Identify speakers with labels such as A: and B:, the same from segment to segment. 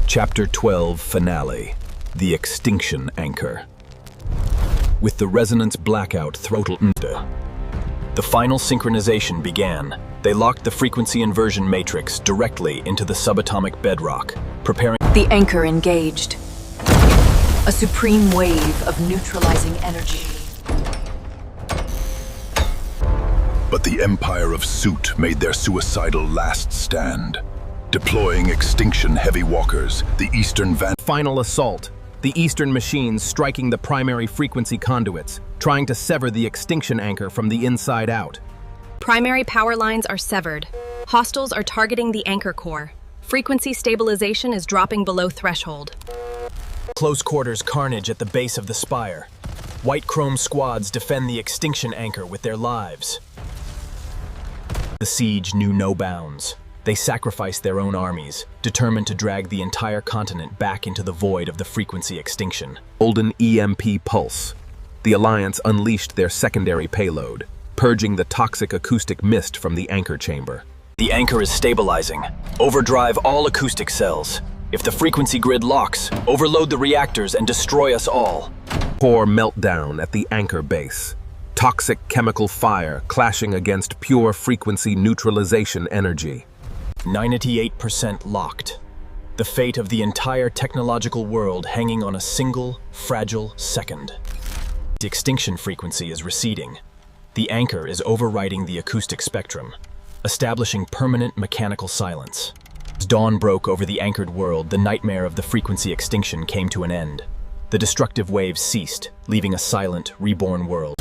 A: Chapter 12 Finale, The Extinction Anchor. With the resonance blackout throttled, the final synchronization began. They locked the frequency inversion matrix directly into the subatomic bedrock, preparing.
B: The anchor engaged. A supreme wave of neutralizing energy.
C: But the Empire of Soot made their suicidal last stand, deploying Extinction Heavy Walkers, the Eastern
D: Final assault. The Eastern machines striking the primary frequency conduits, trying to sever the Extinction Anchor from the inside out.
E: Primary power lines are severed. Hostiles are targeting the anchor core. Frequency stabilization is dropping below threshold.
A: Close quarters carnage at the base of the Spire. White chrome squads defend the Extinction Anchor with their lives. The siege knew no bounds. They sacrificed their own armies, determined to drag the entire continent back into the void of the frequency extinction.
D: Golden EMP pulse. The Alliance unleashed their secondary payload, purging the toxic acoustic mist from the anchor chamber.
A: The anchor is stabilizing. Overdrive all acoustic cells. If the frequency grid locks, overload the reactors and destroy us all.
D: Core meltdown at the anchor base. Toxic chemical fire clashing against pure frequency neutralization energy.
A: 98% locked. The fate of the entire technological world hanging on a single, fragile second. The extinction frequency is receding. The anchor is overriding the acoustic spectrum, establishing permanent mechanical silence. As dawn broke over the anchored world, the nightmare of the frequency extinction came to an end. The destructive waves ceased, leaving a silent, reborn world.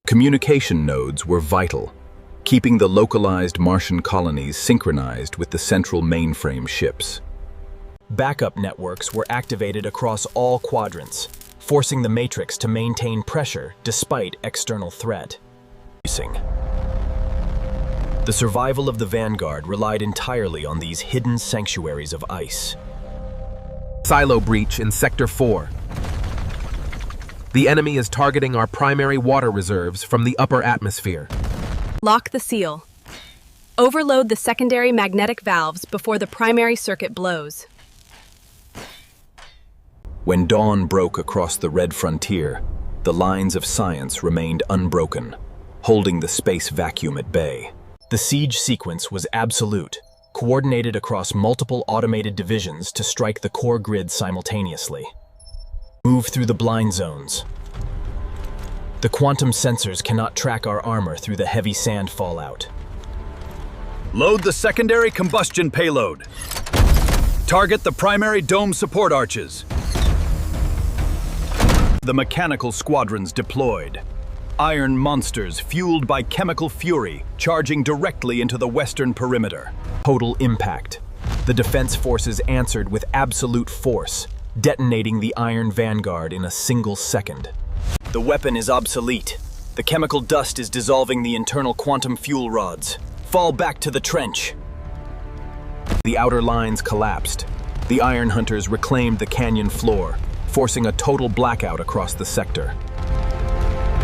D: Communication nodes were vital, keeping the localized Martian colonies synchronized with the central mainframe ships.
A: Backup networks were activated across all quadrants, forcing the Matrix to maintain pressure despite external threat. The survival of the Vanguard relied entirely on these hidden sanctuaries of ice.
D: Silo breach in Sector 4. The enemy is targeting our primary water reserves from the upper atmosphere.
E: Lock the seal. Overload the secondary magnetic valves before the primary circuit blows.
A: When dawn broke across the red frontier, the lines of science remained unbroken, holding the space vacuum at bay. The siege sequence was absolute, coordinated across multiple automated divisions to strike the core grid simultaneously. Move through the blind zones. The quantum sensors cannot track our armor through the heavy sand fallout.
F: Load the secondary combustion payload. Target the primary dome support arches. The mechanical squadrons deployed. Iron monsters fueled by chemical fury charging directly into the western perimeter.
A: Total impact. The defense forces answered with absolute force, detonating the Iron Vanguard in a single second. The weapon is obsolete. The chemical dust is dissolving the internal quantum fuel rods. Fall back to the trench.
D: The outer lines collapsed. The Iron Hunters reclaimed the canyon floor, forcing a total blackout across the sector.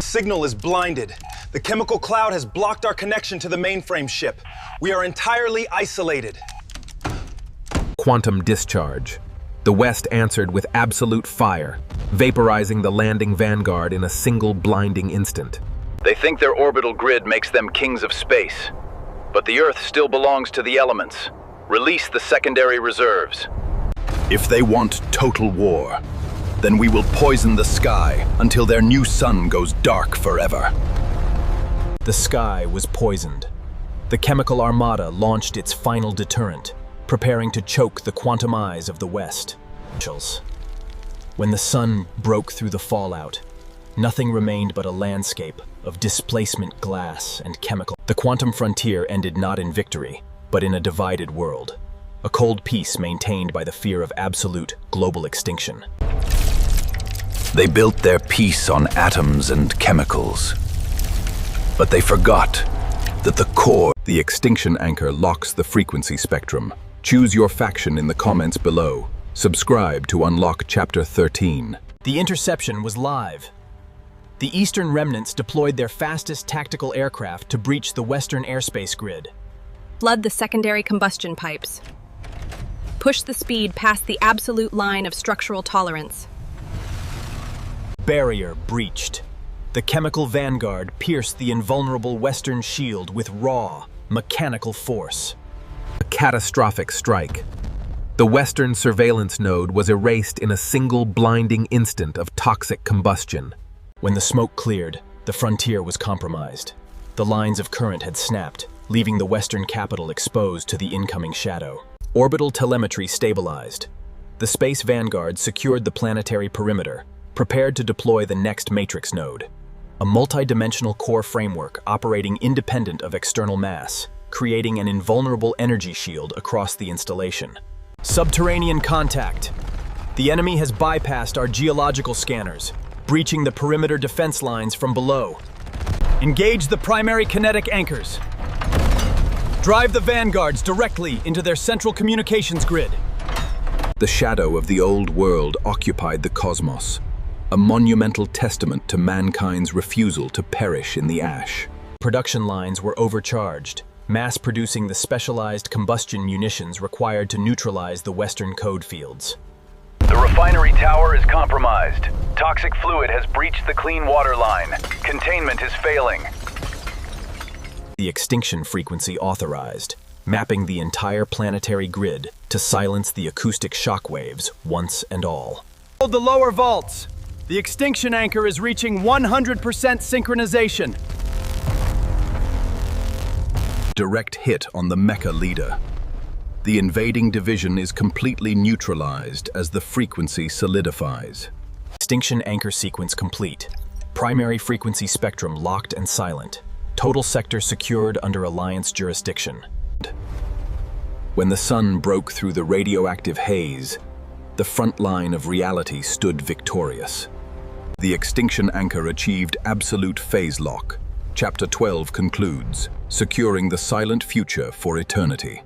G: Signal is blinded. The chemical cloud has blocked our connection to the mainframe ship. We are entirely isolated.
D: Quantum discharge. The West answered with absolute fire, vaporizing the landing Vanguard in a single blinding instant.
H: They think their orbital grid makes them kings of space, but the Earth still belongs to the elements. Release the secondary reserves.
C: If they want total war, then we will poison the sky until their new sun goes dark forever.
A: The sky was poisoned. The chemical armada launched its final deterrent, preparing to choke the quantum eyes of the West. When the sun broke through the fallout, nothing remained but a landscape of displacement glass and chemical. The quantum frontier ended not in victory, but in a divided world. A cold peace maintained by the fear of absolute global extinction.
C: They built their peace on atoms and chemicals, but they forgot that the core.
D: The Extinction Anchor locks the frequency spectrum. Choose your faction in the comments below. Subscribe to unlock Chapter 13.
A: The interception was live. The Eastern remnants deployed their fastest tactical aircraft to breach the Western airspace grid.
E: Flood the secondary combustion pipes. Push the speed past the absolute line of structural tolerance.
A: Barrier breached. The chemical vanguard pierced the invulnerable Western shield with raw, mechanical force.
D: A catastrophic strike. The Western surveillance node was erased in a single blinding instant of toxic combustion.
A: When the smoke cleared, the frontier was compromised. The lines of current had snapped, leaving the Western capital exposed to the incoming shadow. Orbital telemetry stabilized. The Space Vanguard secured the planetary perimeter, prepared to deploy the next matrix node. A multi-dimensional core framework operating independent of external mass, creating an invulnerable energy shield across the installation. Subterranean contact. The enemy has bypassed our geological scanners, breaching the perimeter defense lines from below. Engage the primary kinetic anchors. Drive the vanguards directly into their central communications grid.
C: The shadow of the old world occupied the cosmos, a monumental testament to mankind's refusal to perish in the ash.
A: Production lines were overcharged, mass-producing the specialized combustion munitions required to neutralize the Western code fields.
H: The refinery tower is compromised. Toxic fluid has breached the clean water line. Containment is failing.
A: The extinction frequency authorized, mapping the entire planetary grid to silence the acoustic shockwaves once and all.
F: Hold the lower vaults. The Extinction Anchor is reaching 100% synchronization.
C: Direct hit on the Mecha leader. The invading division is completely neutralized as the frequency solidifies.
A: Extinction Anchor sequence complete. Primary frequency spectrum locked and silent. Total sector secured under Alliance jurisdiction.
C: When the sun broke through the radioactive haze, the front line of reality stood victorious. The Extinction Anchor achieved absolute phase lock. Chapter 12 concludes, securing the silent future for eternity.